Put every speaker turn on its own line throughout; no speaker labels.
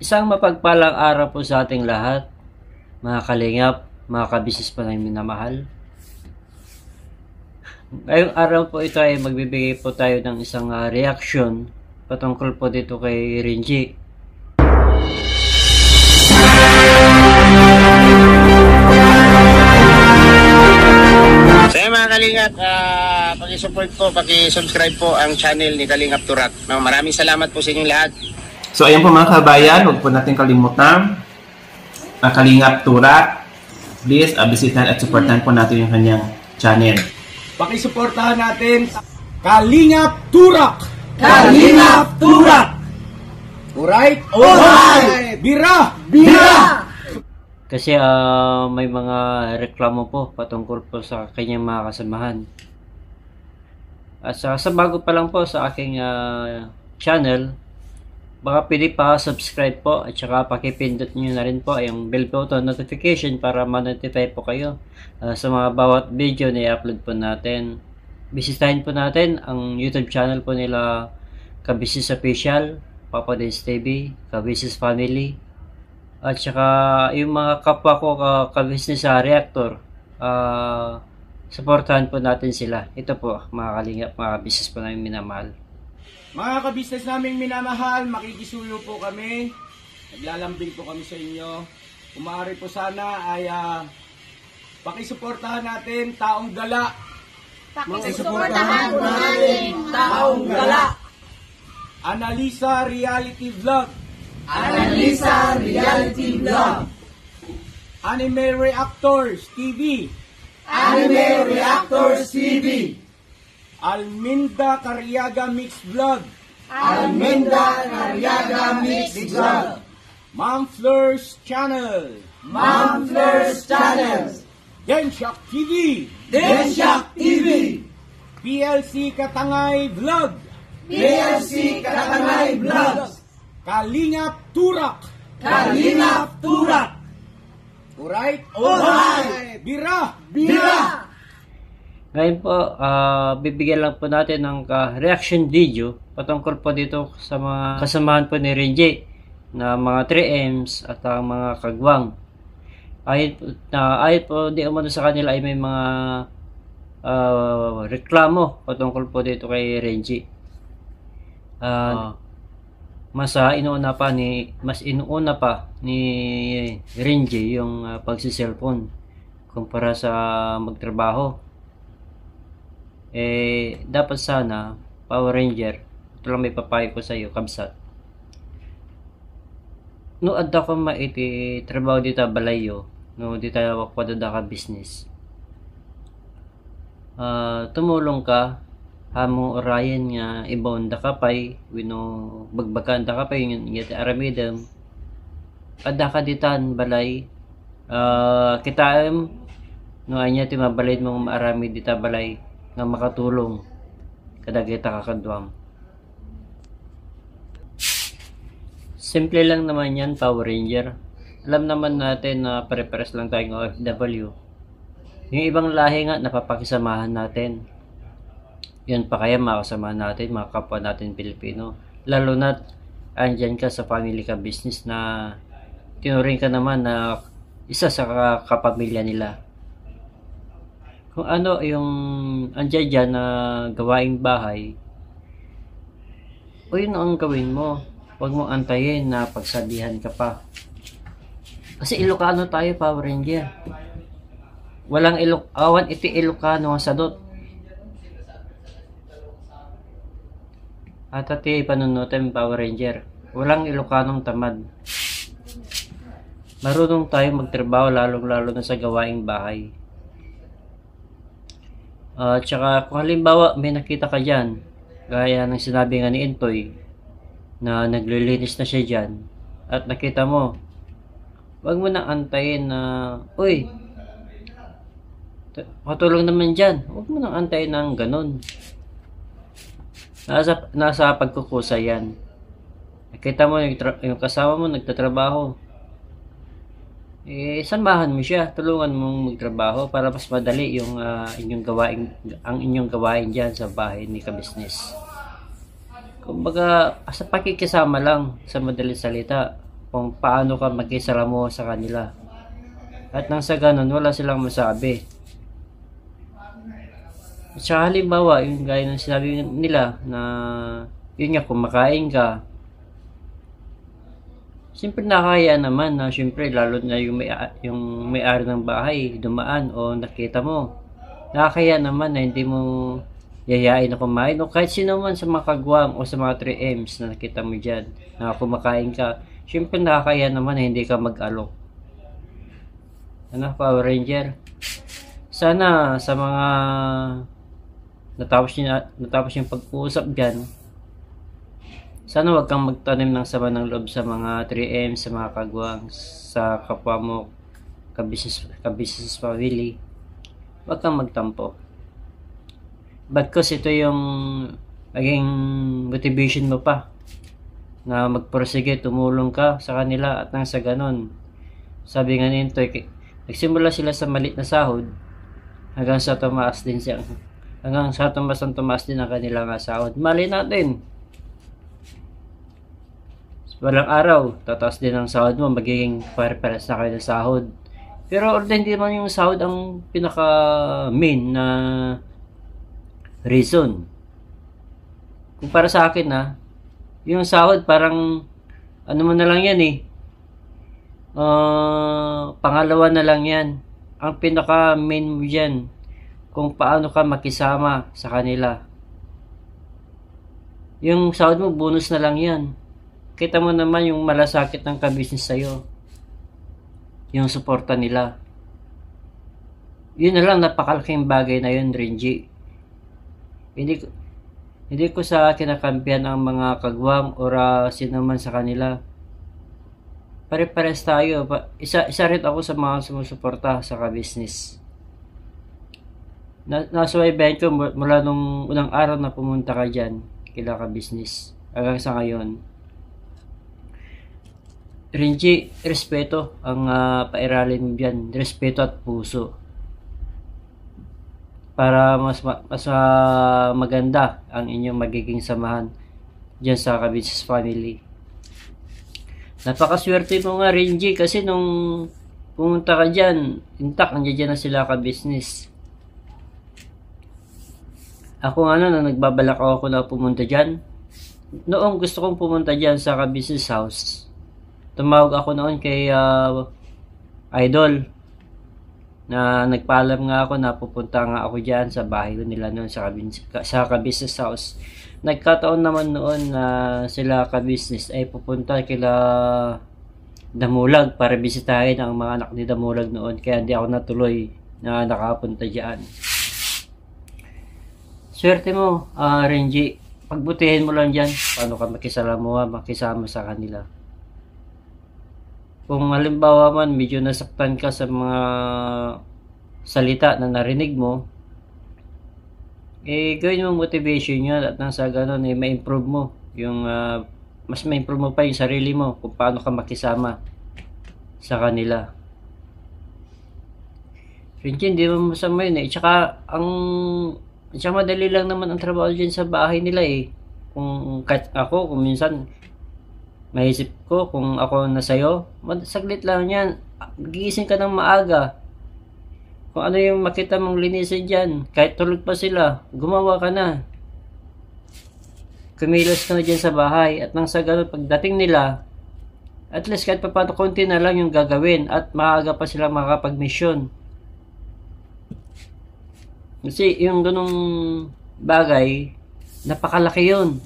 Isang mapagpalang araw po sa ating lahat, mga kalingap, mga kabisis pa na minamahal. Ngayong araw po ito ay magbibigay po tayo ng isang reaction patungkol po dito kay Renji.
So mga Kalingap, paki-support po, paki-subscribe po ang channel ni Kalingap Turak. Maraming salamat po sa inyong lahat.
So ayan po mga kabayan, huwag po natin kalimutan ang Kalingap Turak. Please, bisitahan at supportan po natin yung kanyang channel.
Pakisuportahan natin Kalingap Turak!
Kalingap Turak!
Alright?
Alright!
Bira!
Bira!
Kasi may mga reklamo po patungkol po sa kanyang mga kasamahan. At sa bago pa lang po sa aking channel, baka pwede pa subscribe po at saka pakipindot nyo na rin po yung bell button notification para ma-notify po kayo sa mga bawat video na i-upload po natin. Bisitahin po natin ang YouTube channel po nila Kabisis Official, Papa Dance TV, Kabisis Family, at saka yung mga kapwa ko ka-business reactor, supportahan po natin sila. Ito po mga kalingap, mga business po namin minamahal.
Mga kabisnes naming minamahal, makikisuyo po kami. Naglalambing po kami sa inyo. Kung maaari po sana ay pakisuportahan natin Taong Gala.
Pakisuportahan po natin Taong Gala.
Analisa Reality Vlog.
Analisa Reality Vlog.
Anime Reactors TV.
Anime Reactors TV.
Alminda Cariaga Mix Vlog.
Alminda Cariaga Mix Vlog.
Ma'am Fleurs Channel.
Ma'am Fleurs Channel.
Denshock TV.
Denshock TV.
PLC Katangay Vlog.
PLC Katangay Vlogs.
Kalingap Turak.
Kalingap Turak.
Alright?
Alright.
Bira!
Bira!
Ngayon po, bibigyan lang po natin ng reaction video patungkol po dito sa mga kasamahan po ni Renji na mga 3Ms at ang mga kagwang. Ayon po di umano sa kanila ay may mga reklamo patungkol po dito kay Renji. Mas inuuna pa ni Renji yung pagsi-cellphone kumpara sa magtrabaho. Dapat sana Power Ranger, ito lang may papayo ko sa iyo, kabsat. No adda ko maiti trabaho dito balayo, no dito wakwadada ka business. Tumulong ka hamo orayan nga ibon da kapay wino bagbakan da kapay yun aramidem adda ka ditan balay kitaem no anya ti mabalay mo maarami dita balay nga makatulong kada kita kakadwam. Simple lang naman yan, Power Ranger. Alam naman natin na pare-pares lang tayong OFW. Yung ibang lahi nga napapakisamahan natin. Yun pa kaya mga kasama natin, mga kapwa natin Pilipino. Lalo na't andyan ka sa family ka business na tinuring ka naman na isa sa kapamilya nila. Kung ano yung andyan dyan na gawaing bahay, o yun ang gawin mo. Huwag mong antayin na pagsabihan ka pa. Kasi Ilocano tayo, Power Ranger. Walang awan iti Ilocano ang sadot. At ati panunutin Power Ranger. Walang Ilocanong tamad. Marunong tayo magtrabaho lalong-lalo na sa gawaing bahay. Tsaka kung halimbawa may nakita ka dyan, gaya ng sinabi nga ni Intoy, na naglilinis na siya dyan, at nakita mo, wag mo nang antayin na, uy, patulong naman dyan. Wag mo nang antayin ng ganun. Nasa pagkukusa yan. Nakita mo yung kasama mo nagtatrabaho, samahan mo siya, tulungan mong magtrabaho para mas madali yung inyong gawain diyan sa bahay ni ka-business. Kumbaga, sa pakikisama lang, sa madaling salita, kung paano ka makisalamuha sa kanila. At nang sa ganun, wala silang masabi. At saka halimbawa, yung gaya ng sinabi nila na yun nga, kumakain ka, siyempre nakakaya naman na siyempre lalo na yung may-ari ng bahay dumaan o nakita mo. Nakakaya naman na hindi mo yayain na kumain o kahit sino man sa mga kagwang o sa mga 3Ms na nakita mo dyan na kumakain ka. Siyempre nakakaya naman na hindi ka mag-alok. Ano, Power Ranger? Sana sa mga natapos yung pag-uusap dyan, sana wag kang magtanim ng sama ng loob sa mga 3M, sa mga kagwang, sa kapwa mo, kabusiness family. Wag kang magtampo. Bagkus ito yung maging motivation mo pa na magpursige, tumulong ka sa kanila at nang sa ganon. Sabi nga nito, nagsimula sila sa maliit na sahod hanggang sa tumaas din siya. Hanggang sa tumaas din ang kanilang sahod. Mali natin. Walang araw, tataas din ang sahod mo, magiging pare-pares na kayo ng sahod. Pero hindi naman yung sahod ang pinaka main na reason. Kung para sa akin yung sahod parang ano mo na lang yan pangalawa na lang yan. Ang pinaka main mo dyan, kung paano ka makisama sa kanila. Yung sahod mo, bonus na lang yan. Kita mo naman yung malasakit ng kabusiness sa'yo. Yung suporta nila. Yun na lang, napakalaking bagay na yun, Renji. Hindi ko sa kinakampihan ang mga kagwang o sino man sa kanila. Pare-pares tayo. Isa rin ako sa mga sumusuporta sa kabusiness. Nasubaybayan ko mula nung unang araw na pumunta ka dyan, kila kabusiness. Hanggang sa ngayon. Renji, respeto ang pairalin mo dyan. Respeto at puso. Para mas maganda ang inyong magiging samahan dyan sa kabusiness family. Napakaswerte mo nga, Renji, kasi nung pumunta ka dyan, intact, nandiyan na sila kabusiness. Ako nga na nagbabalak ako na pumunta dyan. Noong gusto kong pumunta dyan sa kabusiness house, tumawag ako noon kay Idol na nagpaalam nga ako na pupunta nga ako dyan sa bahay nila noon sa ka-business house. Nagkataon naman noon na sila ka-business ay pupunta kila Damulag para bisitahin ang mga anak ni Damulag noon, kaya hindi ako natuloy na nakapunta dyan. Swerte mo, Renji, pagbutihin mo lang dyan paano ka makisama sa kanila. Kung halimbawa man medyo nasaktan ka sa mga salita na narinig mo, gawin mo motivation yun at nang sa ganun ma-improve mo yung mas ma-improve mo pa yung sarili mo kung paano ka makisama sa kanila. Hindi mo masama yun tsaka madali lang naman ang trabaho dyan sa bahay nila kung ako, kung minsan maisip ko kung ako na sa'yo, saglit lang yan. Gigising ka ng maaga. Kung ano yung makita mong linisin dyan, kahit tulog pa sila, gumawa ka na. Kumilos ka na dyan sa bahay. At nang sa ganun, pagdating nila, at least kahit paano konti na lang yung gagawin at maaga pa sila makakapag-mission. Kasi yung ganung bagay, napakalaki yun.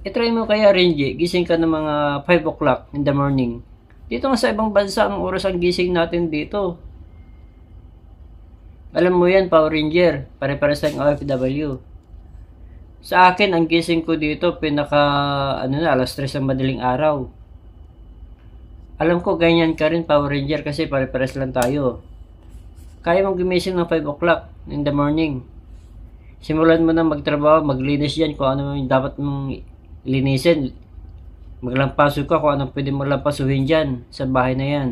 I-try mo kaya, Renji, gising ka ng mga 5 o'clock in the morning. Dito nga sa ibang bansa, ang oras ang gising natin dito. Alam mo yan, Power Ranger, pare-pares tayong OFW. Sa akin, ang gising ko dito, alas 3 ng madaling araw. Alam ko, ganyan ka rin, Power Ranger, kasi pare-pares lang tayo. Kaya mong gumising ng 5 o'clock in the morning. Simulan mo na magtrabaho, maglinis yan kung ano yung dapat mong linisin. Maglampaso ka kung anong pwede mong lampasuhin dyan sa bahay na yan.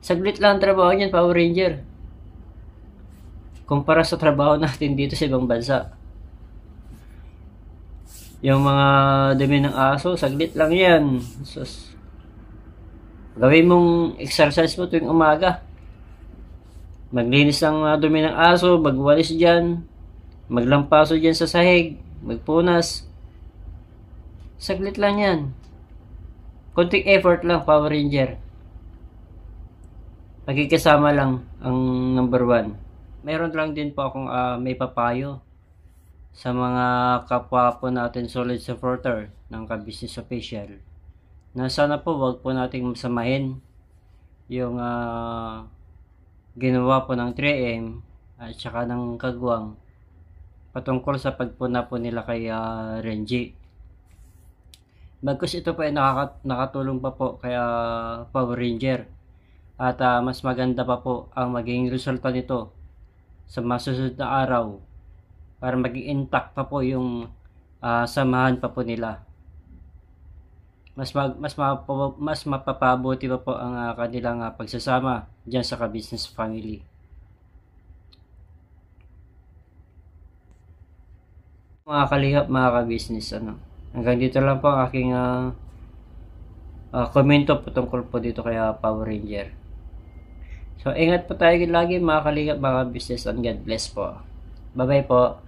Saglit lang ang trabaho niyan, Power Ranger. Kumpara sa trabaho natin dito sa ibang bansa. Yung mga dumi ng aso, saglit lang yan. Sus. Gawin mong exercise mo tuwing umaga. Maglinis ng dumi ng aso, magwalis dyan, maglampaso dyan sa sahig, magpunas. Saglit lang yan. Konting effort lang, Power Ranger. Pagkikasama lang ang number 1. Meron lang din po akong may papayo sa mga kapwa po natin solid supporter ng Ka-Business Official. Na sana po wag po nating masamahin yung ginawa po ng 3M at saka ng Kagwang patungkol sa pagpuna po nila kay Renji. Bagkus ito po ay nakatulong pa po kay Power Ranger. At mas maganda pa po ang magiging resulta nito sa masusunod na araw para maging intact pa po yung samahan pa po nila. Mas mapapabuti pa po ang kanilang pagsasama diyan sa Ka-Business family. Mga kalihap, mga ka-business, hanggang dito lang po ang aking komento po tungkol po dito kay Power Ranger. So, ingat po tayo lagi mga kalingap, mga business, and God bless po. Bye-bye po.